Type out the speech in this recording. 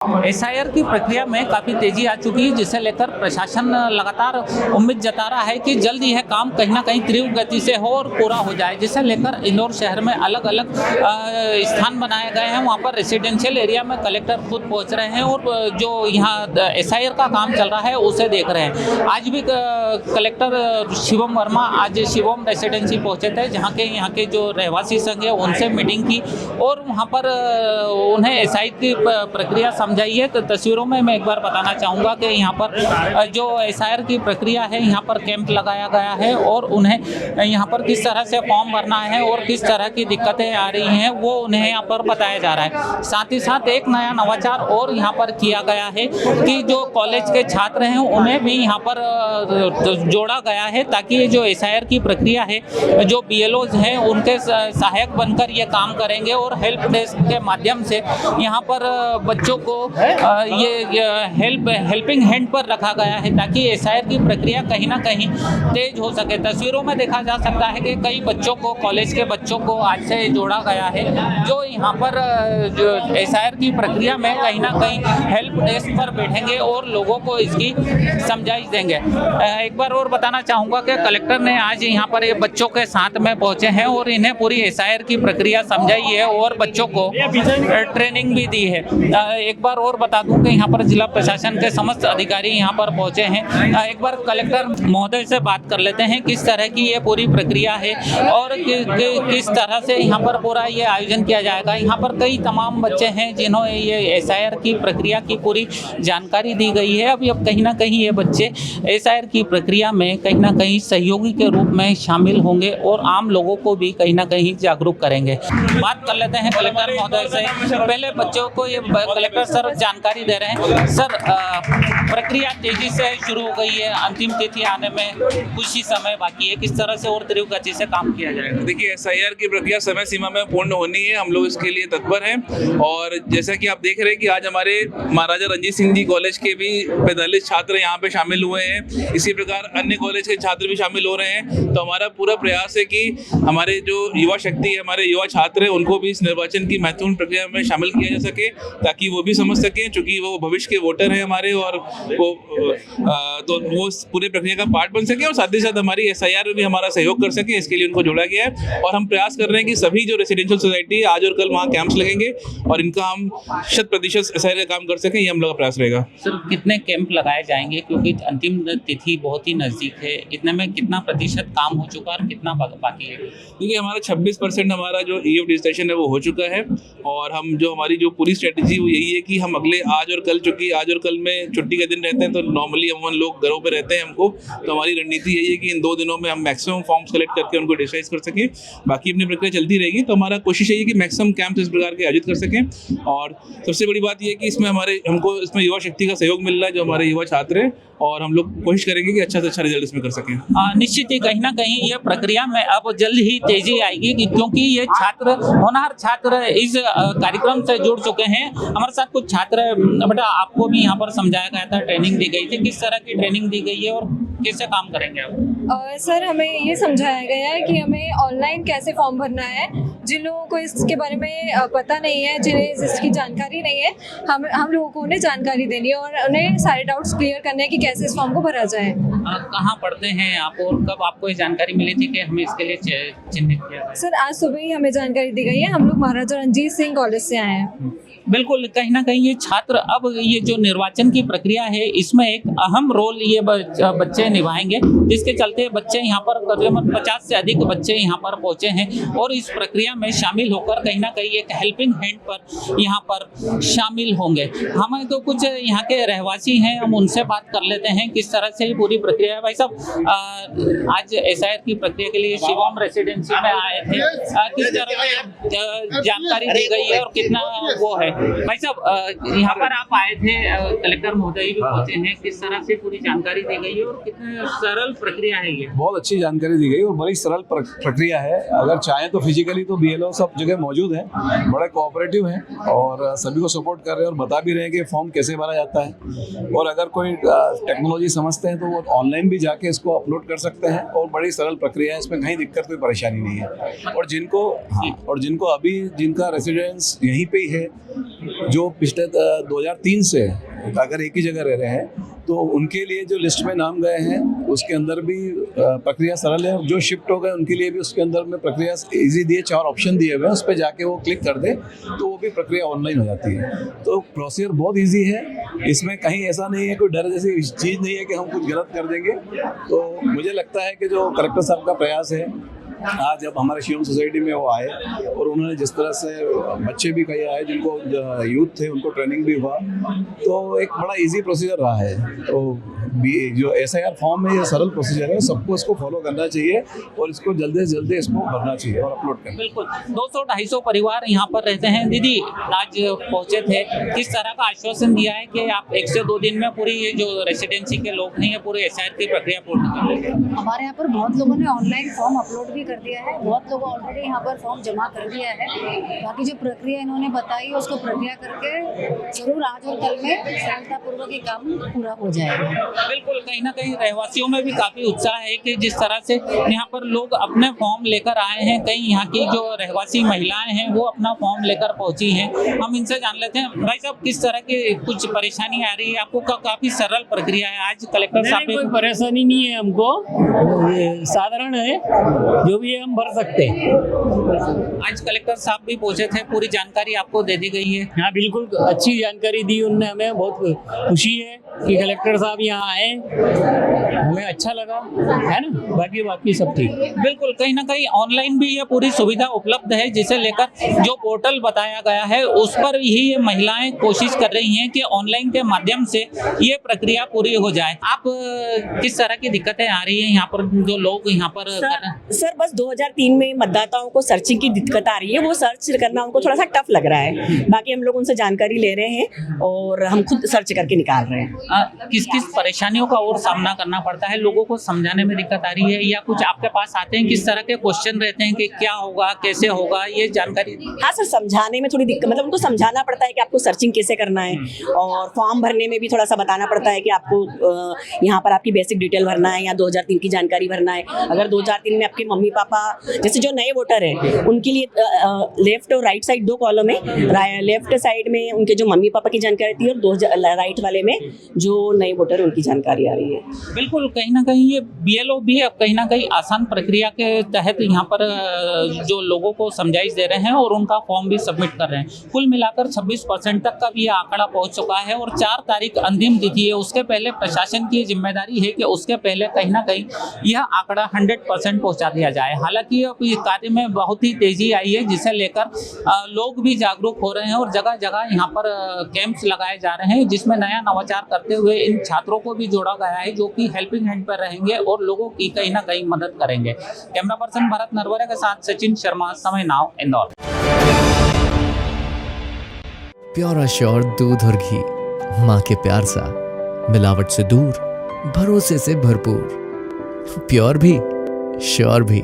SIR की प्रक्रिया में काफ़ी तेजी आ चुकी है, जिसे लेकर प्रशासन लगातार उम्मीद जता रहा है कि जल्द यह काम कहीं ना कहीं तीव्र गति से हो और पूरा हो जाए। जिसे लेकर इंदौर शहर में अलग अलग स्थान बनाए गए हैं। वहां पर रेसिडेंशियल एरिया में कलेक्टर खुद पहुंच रहे हैं और जो यहाँ एसआईआर का काम चल रहा है उसे देख रहे हैं। आज भी कलेक्टर शिवम वर्मा आज शिवम रेसिडेंसी पहुंचे थे, जहाँ के जो रहवासी संघ है उनसे मीटिंग की और वहाँ पर उन्हें एसआईआर की प्रक्रिया समझाई है। तो तस्वीरों में मैं एक बार बताना चाहूँगा कि यहाँ पर जो एसआईआर की प्रक्रिया है, यहाँ पर कैंप लगाया गया है और उन्हें यहाँ पर किस तरह से फॉर्म भरना है और किस तरह की दिक्कतें आ रही हैं वो उन्हें यहाँ पर बताया जा रहा है। साथ ही साथ एक नया नवाचार और यहाँ पर किया गया है कि जो कॉलेज के छात्र हैं उन्हें भी यहाँ पर जोड़ा गया है, ताकि जो एसआईआर की प्रक्रिया है, जो बीएलओज हैं उनके सहायक बनकर ये काम करेंगे और हेल्प डेस्क के माध्यम से यहाँ पर बच्चों को ये हेल्पिंग हैंड पर रखा गया है, ताकि एसआईआर की प्रक्रिया कहीं ना कहीं तेज हो सके। तस्वीरों में देखा जा सकता है कि कई बच्चों को, कॉलेज के बच्चों को आज से जोड़ा गया है, जो यहाँ पर जो एसआईआर की प्रक्रिया में कहीं ना कहीं हेल्प डेस्क पर बैठेंगे और लोगों को इसकी समझाइश देंगे। एक बार और बताना चाहूँगा कि कलेक्टर ने आज यहाँ पर ये बच्चों के साथ में पहुँचे हैं और इन्हें पूरी एसआईआर की प्रक्रिया समझाई है और बच्चों को ट्रेनिंग भी दी है। एक बार और बता दूं कि यहाँ पर जिला प्रशासन के समस्त अधिकारी यहाँ पर पहुंचे हैं। एक बार कलेक्टर महोदय से बात कर लेते हैं किस तरह की ये पूरी प्रक्रिया है और किस तरह से यहाँ पर पूरा ये आयोजन किया जाएगा। यहाँ पर कई तमाम बच्चे हैं जिन्होंने ये एसआईआर की प्रक्रिया की पूरी जानकारी दी गई है। अब कहीं ना कहीं ये बच्चे एसआईआर की प्रक्रिया में कहीं ना कहीं सहयोगी के रूप में शामिल होंगे और आम लोगों को भी कहीं ना कहीं जागरूक करेंगे। बात कर लेते हैं कलेक्टर महोदय से। पहले बच्चों को ये कलेक्टर सर जानकारी दे रहे हैं। सर, प्रक्रिया तेजी से शुरू हो गई है, अंतिम तिथि आने में कुछ ही समय बाकी है, किस तरह से और तीव्र गति से काम किया जाएगा? देखिए, एसआईआर की प्रक्रिया समय सीमा में पूर्ण होनी है, हम लोग इसके लिए तत्पर हैं। और जैसा कि आप देख रहे हैं कि आज हमारे महाराजा रणजीत सिंह जी कॉलेज के भी 45 छात्र यहाँ पे शामिल हुए हैं। इसी प्रकार अन्य कॉलेज के छात्र भी शामिल हो रहे हैं। तो हमारा पूरा प्रयास है कि हमारे जो युवा शक्ति है, हमारे युवा छात्र हैं, उनको भी इस निर्वाचन की महत्वपूर्ण प्रक्रिया में शामिल किया जा सके, ताकि वो भी समझ सकें, चूंकि वो भविष्य के वोटर हैं हमारे, और वो पूरे प्रक्रिया का पार्ट बन सके और साथ ही साथ हमारी एसआईआर में भी हमारा सहयोग कर सके। इसके लिए उनको जोड़ा गया है और हम प्रयास कर रहे हैं कि सभी जो रेसिडेंशियल सोसाइटी आज और कल वहाँ कैंप्स लगेंगे और इनका हम 100% एसआईआर का काम कर सकें, ये हम लोग का प्रयास रहेगा। सर, कितने कैंप लगाए जाएंगे, क्योंकि अंतिम तिथि बहुत ही नजदीक है, इतने में कितना प्रतिशत काम हो चुका है और कितना बाकी है? देखिए, हमारा 26% हमारा जो ईओ रजिस्ट्रेशन है वो हो चुका है और हम जो हमारी जो पूरी स्ट्रेटेजी वो यही है कि हम अगले आज और कल, चूंकि आज और कल में छुट्टी के दिन रहते हैं तो नॉर्मली हम लोग घरों पे रहते हैं, हमको तो हमारी रणनीति यही है कि इन 2 दिनों में हम मैक्सिमम फॉर्म्स कलेक्ट करके उनको डिजिटाइज कर सकें। बाकी अपनी प्रक्रिया चलती रहेगी। तो हमारा कोशिश यही है कि मैक्सिमम कैंप्स इस प्रकार के आयोजित कर सकें। और सबसे बड़ी बात यह है कि इसमें हमको इसमें युवा शक्ति का सहयोग मिल रहा है, जो हमारे युवा छात्र हैं, और हम लोग कोशिश करेंगे कि अच्छा से अच्छा रिजल्ट इसमें कर सकें। निश्चित ही कहीं ना कहीं ये प्रक्रिया में अब जल्द ही तेजी आएगी, क्योंकि ये छात्र, होनहार छात्र इस कार्यक्रम से जुड़ चुके हैं। हमारे साथ कुछ छात्र, बेटा आपको भी यहाँ पर समझाया गया था, ट्रेनिंग दी गई थी, किस तरह की ट्रेनिंग दी गई है और कैसे काम करेंगे आप? सर, हमें ये समझाया गया है कि हमें ऑनलाइन कैसे फॉर्म भरना है। जिन लोगों को इसके बारे में पता नहीं है, जिन्हें इसकी जानकारी नहीं है, हम लोगों को उन्हें जानकारी देनी है और उन्हें सारे डाउट्स क्लियर करने हैं कि कैसे इस फॉर्म को भरा जाए। कहाँ पढ़ते हैं आप और कब आपको ये जानकारी मिली थी कि हमें इसके लिए चिन्हित किया गया? सर, आज सुबह ही हमें जानकारी दी गई है। हम लोग महाराजा रणजीत सिंह कॉलेज से आए हैं। बिल्कुल, कहीं ना कहीं ये छात्र अब ये जो निर्वाचन की प्रक्रिया है इसमें एक अहम रोल ये बच्चे निभाएंगे, जिसके चलते बच्चे यहाँ पर करीबन 50 से अधिक बच्चे यहाँ पर पहुँचे हैं और इस प्रक्रिया में शामिल होकर कहीं ना कहीं एक हेल्पिंग हैंड पर यहाँ पर शामिल होंगे। हमें तो कुछ यहाँ के रहवासी हैं, हम उनसे बात कर लेते हैं किस तरह से पूरी प्रक्रिया है। भाई साहब, आज एसआईआर की प्रक्रिया के लिए शिवम रेसिडेंसी में आए थे, किस तरह से जानकारी दी गई है और कितना वो है? भाई साहब, यहाँ पर आप आए थे, कलेक्टर महोदय भी पहुंचे हैं, किस तरह से पूरी जानकारी दी गई है और कितनी सरल प्रक्रिया है ये? बहुत अच्छी जानकारी दी गई और बड़ी सरल प्रक्रिया है। अगर चाहें तो फिजिकली तो BLO सब जगह मौजूद हैं, बड़े कोऑपरेटिव हैं और सभी को सपोर्ट कर रहे हैं और बता भी रहे हैं कि फॉर्म कैसे भरा जाता है। और अगर कोई टेक्नोलॉजी समझते हैं तो वो ऑनलाइन भी जाके इसको अपलोड कर सकते हैं और बड़ी सरल प्रक्रिया है, इसमें कहीं दिक्कत कोई परेशानी नहीं है। और जिनको अभी जिनका रेसिडेंस यहीं पे ही है, जो पिछले 2003 से अगर एक ही जगह रह रहे हैं, तो उनके लिए जो लिस्ट में नाम गए हैं उसके अंदर भी प्रक्रिया सरल है। जो शिफ्ट हो गए उनके लिए भी उसके अंदर में प्रक्रिया इजी दिए, 4 ऑप्शन दिए हुए हैं, उस पर जाके वो क्लिक कर दे तो वो भी प्रक्रिया ऑनलाइन हो जाती है। तो प्रोसीजर बहुत इजी है, इसमें कहीं ऐसा नहीं है, कोई डर जैसी चीज़ नहीं है कि हम कुछ गलत कर देंगे। तो मुझे लगता है कि जो कलेक्टर साहब का प्रयास है, आज जब हमारे शिवम सोसाइटी में वो आए और उन्होंने जिस तरह से बच्चे भी कई आए जिनको यूथ थे, उनको ट्रेनिंग भी हुआ, तो एक बड़ा इजी प्रोसीजर रहा है। तो जो SIR फॉर्म है, ये सरल प्रोसीजर है, सबको इसको फॉलो करना चाहिए और इसको जल्दी से जल्दी इसको भरना चाहिए और अपलोड करना। बिल्कुल 200-250 परिवार यहाँ पर रहते हैं। दीदी आज पहुँचे थे, किस तरह का आश्वासन दिया है कि आप 1 से 2 दिन में पूरी ये जो रेसिडेंसी के लोग हैं, ये पूरी SIR की प्रक्रिया पूर्ण कर लेंगे? हमारे यहाँ पर बहुत लोगों ने ऑनलाइन फॉर्म अपलोड भी कर दिया है, बहुत लोगों ऑलरेडी यहाँ पर फॉर्म जमा कर दिया है। बाकी जो प्रक्रिया इन्होंने बताई उसको प्रक्रिया करके जरूर आज और कल में सरलतापूर्वक ये काम पूरा हो जाएगा। बिल्कुल, कहीं ना कहीं रहवासियों में भी काफी उत्साह है कि जिस तरह से यहाँ पर लोग अपने फॉर्म लेकर आए हैं। कई यहाँ की जो रहवासी महिलाएं हैं वो अपना फॉर्म लेकर पहुंची हैं। हम इनसे जान लेते हैं, भाई साहब किस तरह की कुछ परेशानी आ रही है आपको? काफी सरल प्रक्रिया है। आज कलेक्टर साहब कोई परेशानी नहीं है हमको, साधारण है, जो भी है हम भर सकते हैं। आज कलेक्टर साहब भी पहुंचे थे, पूरी जानकारी आपको दे दी गई है? हाँ बिल्कुल, अच्छी जानकारी दी उनने हमें, बहुत खुशी है कि कलेक्टर साहब यहाँ आए, हमें अच्छा लगा, है ना। बाकी सब ठीक। बिल्कुल, कहीं ना कहीं ऑनलाइन भी ये पूरी सुविधा उपलब्ध है, जिसे लेकर जो पोर्टल बताया गया है उस पर ही ये महिलाएं कोशिश कर रही हैं कि ऑनलाइन के माध्यम से ये प्रक्रिया पूरी हो जाए। आप किस तरह की दिक्कतें आ रही हैं यहाँ पर जो लोग यहाँ पर सर बस 2003 में मतदाताओं को सर्चिंग की दिक्कत आ रही है, वो सर्च करना उनको थोड़ा सा टफ लग रहा है। बाकी हम लोग उनसे जानकारी ले रहे हैं और हम खुद सर्च करके निकाल रहे हैं। किस किस परेशानियों का और सामना करना पड़ता है? लोगों को समझाने में दिक्कत आ रही है या कुछ आपके पास आते हैं, किस तरह के क्वेश्चन रहते हैं कि क्या होगा, कैसे होगा, ये जानकारी? हाँ सर, समझाने में थोड़ी दिक्कत, मतलब उनको समझाना पड़ता है कि आपको सर्चिंग कैसे करना है, और फॉर्म भरने में भी थोड़ा सा बताना पड़ता है कि आपको यहाँ पर आपकी बेसिक डिटेल भरना है या 2003 की जानकारी भरना है। अगर 2003 में आपके मम्मी पापा, जैसे जो नए वोटर हैं उनके लिए लेफ्ट और राइट साइड 2 कॉलम है। लेफ्ट साइड में उनके जो मम्मी पापा की जानकारी थी और राइट वाले में जो नए वोटर उनकी जानकारी आ रही है। बिल्कुल, कहीं ना कहीं ये BLO भी अब कहीं ना कहीं आसान प्रक्रिया के तहत यहाँ पर जो लोगों को समझाइश दे रहे हैं और उनका फॉर्म भी सबमिट कर रहे हैं। कुल मिलाकर 26% तक का भी ये आंकड़ा पहुँच चुका है और 4 तारीख अंतिम तिथि है। उसके पहले प्रशासन की जिम्मेदारी है कि उसके पहले कहीं ना कहीं यह आंकड़ा 100% पहुँचा दिया जाए। हालांकि अब इस कार्य में बहुत ही तेजी आई है, जिसे लेकर लोग भी जागरूक हो रहे हैं और जगह जगह यहाँ पर कैंप्स लगाए जा रहे हैं, जिसमें नया नवाचार करते हुए इन छात्रों को भी जोड़ा गया है, जो कि हेल्पिंग हैंड पर रहेंगे और लोगों की कहीं ना कहीं मदद करेंगे। कैमरा पर्सन भरत नरवरे के साथ सचिन शर्मा, समय नाउ, इंदौर। प्योर श्योर दूध और घी, माँ के प्यार सा, मिलावट से दूर, भरोसे से भरपूर, प्योर भी श्योर भी।